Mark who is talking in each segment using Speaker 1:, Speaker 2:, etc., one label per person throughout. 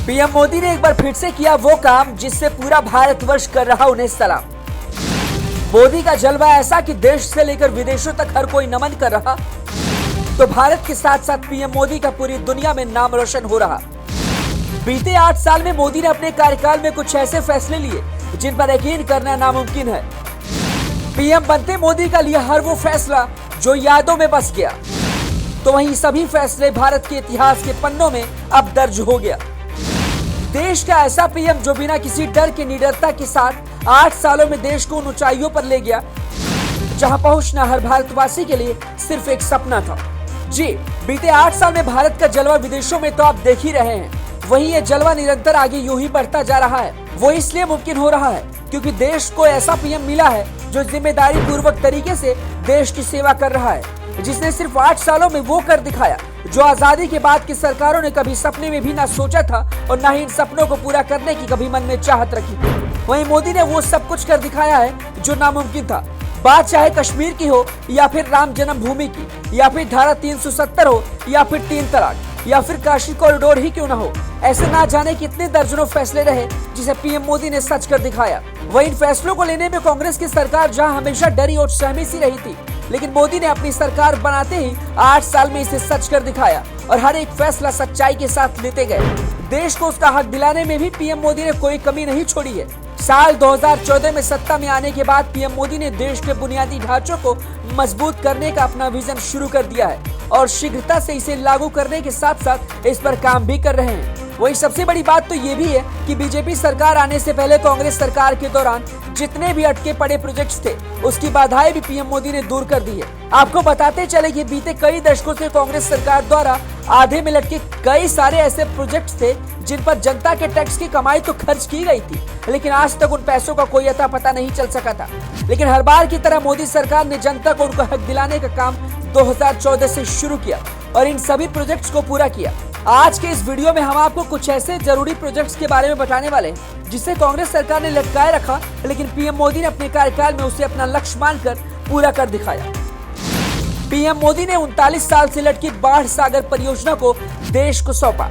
Speaker 1: PM Modi ने एक बार फिर से किया वो काम जिससे पूरा भारतवर्ष कर रहा उन्हें सलाम। मोदी का जलवा ऐसा कि देश से लेकर विदेशों तक हर कोई नमन कर रहा, तो भारत के साथ साथ पीएम मोदी का पूरी दुनिया में नाम रोशन हो रहा। बीते 8 साल में मोदी ने अपने कार्यकाल में कुछ ऐसे फैसले लिए जिन पर यकीन करना नामुमकिन है। पीएम बनते मोदी का लिया हर वो फैसला जो यादों में बस गया, तो वहीं सभी फैसले भारत के इतिहास के पन्नों में अब दर्ज हो गया। देश का ऐसा पीएम जो बिना किसी डर के निडरता के साथ 8 सालों में देश को उन ऊंचाइयों पर ले गया जहां पहुंचना हर भारतवासी के लिए सिर्फ एक सपना था। जी, बीते 8 साल में भारत का जलवा विदेशों में तो आप देख ही रहे हैं, वहीं ये जलवा निरंतर आगे यूं ही बढ़ता जा रहा है। वो इसलिए मुमकिन हो रहा है क्योंकि देश को ऐसा पीएम मिला है जो जिम्मेदारी पूर्वक तरीके से देश की सेवा कर रहा है, जिसने सिर्फ 8 सालों में वो कर दिखाया जो आजादी के बाद की सरकारों ने कभी सपने में भी ना सोचा था और ना ही इन सपनों को पूरा करने की कभी मन में चाहत रखी थी। वहीं मोदी ने वो सब कुछ कर दिखाया है जो नामुमकिन था। बात चाहे कश्मीर की हो या फिर राम जन्मभूमि की या फिर धारा 370 हो या फिर 3 तलाक या फिर काशी कॉरिडोर ही क्यों ना हो, ऐसे ना जाने कितने दर्जनों फैसले रहे जिसे पीएम मोदी ने सच कर दिखाया। वहीं इन फैसलों को लेने में कांग्रेस की सरकार जहां हमेशा डरी और सहमी सी रही थी, लेकिन मोदी ने अपनी सरकार बनाते ही 8 साल में इसे सच कर दिखाया और हर एक फैसला सच्चाई के साथ लेते गए। देश को उसका हक दिलाने में भी पीएम मोदी ने कोई कमी नहीं छोड़ी है। साल 2014 में सत्ता में आने के बाद पीएम मोदी ने देश के बुनियादी ढांचों को मजबूत करने का अपना विजन शुरू कर दिया है और शीघ्रता से इसे लागू करने के साथ साथ इस पर काम भी कर रहे हैं। वही सबसे बड़ी बात तो ये भी है कि बीजेपी सरकार आने से पहले कांग्रेस सरकार के दौरान जितने भी अटके पड़े प्रोजेक्ट्स थे उसकी बाधाएं भी पीएम मोदी ने दूर कर दी है। आपको बताते चले कि बीते कई दशकों से कांग्रेस सरकार द्वारा आधे में लटके कई सारे ऐसे प्रोजेक्ट्स थे जिन पर जनता के टैक्स की कमाई तो खर्च की गई थी, लेकिन आज तक उन पैसों का कोई अता पता नहीं चल सका था। लेकिन हर बार की तरह मोदी सरकार ने जनता को उनका हक दिलाने का काम 2014 से शुरू किया और इन सभी प्रोजेक्ट्स को पूरा किया। आज के इस वीडियो में हम आपको कुछ ऐसे जरूरी प्रोजेक्ट्स के बारे में बताने वाले हैं जिसे कांग्रेस सरकार ने लटकाए रखा, लेकिन पीएम मोदी ने अपने कार्यकाल में उसे अपना लक्ष्य मानकर पूरा कर दिखाया। पीएम मोदी ने 39 साल से लटकी बाढ़ सागर परियोजना को देश को सौंपा।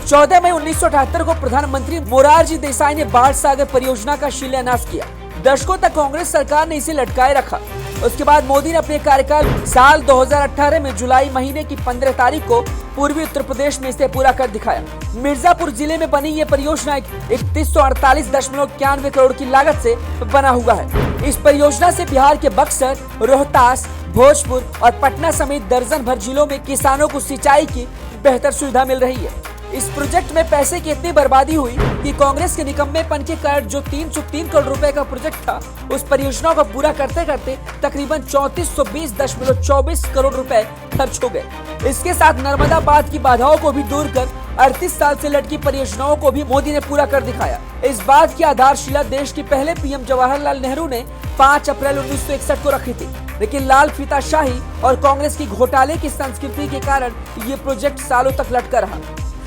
Speaker 1: 14 मई 1978 को प्रधानमंत्री मोरारजी देसाई ने बाढ़ सागर परियोजना का शिलान्यास किया। दशकों तक कांग्रेस सरकार ने इसे लटकाए रखा। उसके बाद मोदी ने अपने कार्यकाल साल 2018 में जुलाई महीने की 15 तारीख को पूर्वी उत्तर प्रदेश में इसे पूरा कर दिखाया। मिर्जापुर जिले में बनी ये परियोजना 3148.91 करोड़ की लागत से बना हुआ है। इस परियोजना से बिहार के बक्सर, रोहतास, भोजपुर और पटना समेत दर्जन भर जिलों में किसानों को सिंचाई की बेहतर सुविधा मिल रही है। इस प्रोजेक्ट में पैसे की इतनी बर्बादी हुई कि कांग्रेस के निकम्मेपन के कारण जो 303 करोड़ रुपए का प्रोजेक्ट था, उस परियोजना को पूरा करते करते तकरीबन 3420.24 करोड़ रुपए खर्च हो गए। इसके साथ नर्मदा बांध की बाधाओं को भी दूर कर 38 साल से लटकी परियोजनाओं को भी मोदी ने पूरा कर दिखाया। इस बात की आधारशिला देश के पहले पीएम जवाहरलाल नेहरू ने 5 अप्रैल 1961 को रखी थी, लेकिन लाल फीताशाही और कांग्रेस की घोटाले की संस्कृति के कारण ये प्रोजेक्ट सालों तक लटका रहा।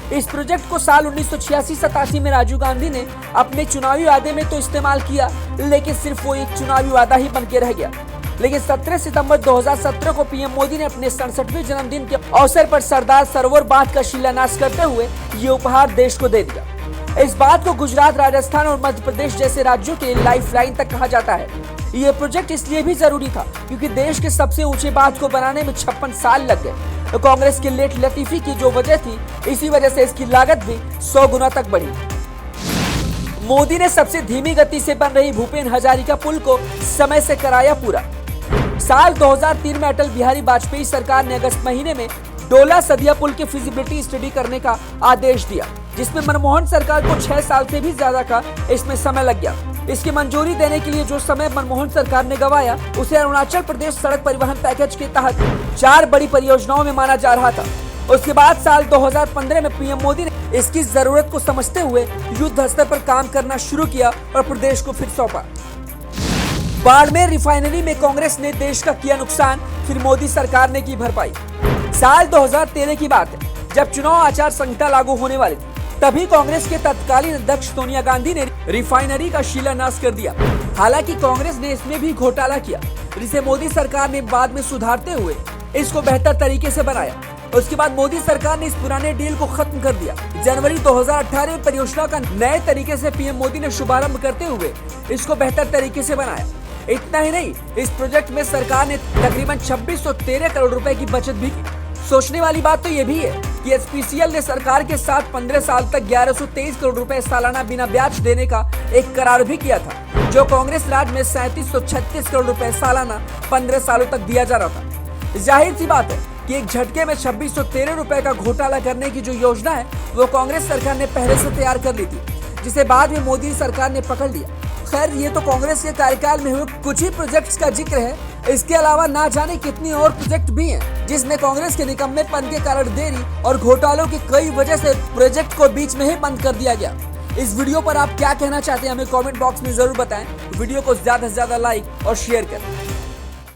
Speaker 1: इस प्रोजेक्ट को साल 1986-87 में राजीव गांधी ने अपने चुनावी वादे में तो इस्तेमाल किया, लेकिन सिर्फ वो एक चुनावी वादा ही बन के रह गया। लेकिन 17 सितंबर 2017 को पीएम मोदी ने अपने 67वें जन्मदिन के अवसर पर सरदार सरोवर बांध का शिलान्यास करते हुए ये उपहार देश को दे दिया। इस बात को गुजरात, राजस्थान और मध्य प्रदेश जैसे राज्यों के लाइफलाइन तक कहा जाता है। ये प्रोजेक्ट इसलिए भी जरूरी था क्योंकि देश के सबसे ऊंचे बांध को बनाने में 56 साल लग गए। तो कांग्रेस के लेट लतीफी की जो वजह थी, इसी वजह से इसकी लागत भी 100 गुना तक बढ़ी। मोदी ने सबसे धीमी गति से बन रही भूपेन हजारिका पुल को समय से कराया पूरा। साल 2003 में अटल बिहारी वाजपेयी सरकार ने अगस्त महीने में डोला सदिया पुल की फिजिबिलिटी स्टडी करने का आदेश दिया, जिसमें मनमोहन सरकार को 6 साल से भी ज्यादा का इसमें समय लग गया। इसकी मंजूरी देने के लिए जो समय मनमोहन सरकार ने गंवाया, उसे अरुणाचल प्रदेश सड़क परिवहन पैकेज के तहत 4 बड़ी परियोजनाओं में माना जा रहा था। उसके बाद साल 2015 में पीएम मोदी ने इसकी जरूरत को समझते हुए युद्ध स्तर पर काम करना शुरू किया और प्रदेश को फिर सौंपा। बाड़मेर रिफाइनरी में कांग्रेस ने देश का किया नुकसान, फिर मोदी सरकार ने की भरपाई। साल 2013 की बात है, जब चुनाव आचार संहिता लागू होने वाली थी, तभी कांग्रेस के तत्कालीन अध्यक्ष सोनिया गांधी ने रिफाइनरी का शिलान्यास कर दिया। हालांकि कांग्रेस ने इसमें भी घोटाला किया, जिसे मोदी सरकार ने बाद में सुधारते हुए इसको बेहतर तरीके से बनाया। उसके बाद मोदी सरकार ने इस पुराने डील को खत्म कर दिया। जनवरी 2018 में परियोजना का नए तरीके से पीएम मोदी ने शुभारंभ करते हुए इसको बेहतर तरीके से बनाया। इतना ही नहीं, इस प्रोजेक्ट में सरकार ने तकरीबन 2613 करोड़ रुपए की बचत भी की। सोचने वाली बात तो ये भी है कि एचपीसीएल ने सरकार के साथ 15 साल तक 1123 करोड़ रुपए सालाना बिना ब्याज देने का एक करार भी किया था, जो कांग्रेस राज में 3736 करोड़ रुपए सालाना 15 सालों तक दिया जा रहा था। जाहिर सी बात है कि एक झटके में 2613 रुपए का घोटाला करने की जो योजना है वो कांग्रेस सरकार ने पहले से तैयार कर ली थी, जिसे बाद में मोदी सरकार ने पकड़ लिया। खैर, ये तो कांग्रेस के कार्यकाल में हुए कुछ ही प्रोजेक्ट्स का जिक्र है। इसके अलावा ना जाने कितनी और प्रोजेक्ट भी हैं, जिसमें कांग्रेस के निकम्मेपन के कारण देरी और घोटालों की कई वजह से प्रोजेक्ट को बीच में ही बंद कर दिया गया। इस वीडियो पर आप क्या कहना चाहते हैं, हमें कमेंट बॉक्स में जरूर बताएं। वीडियो को ज्यादा से ज्यादा लाइक और शेयर करें।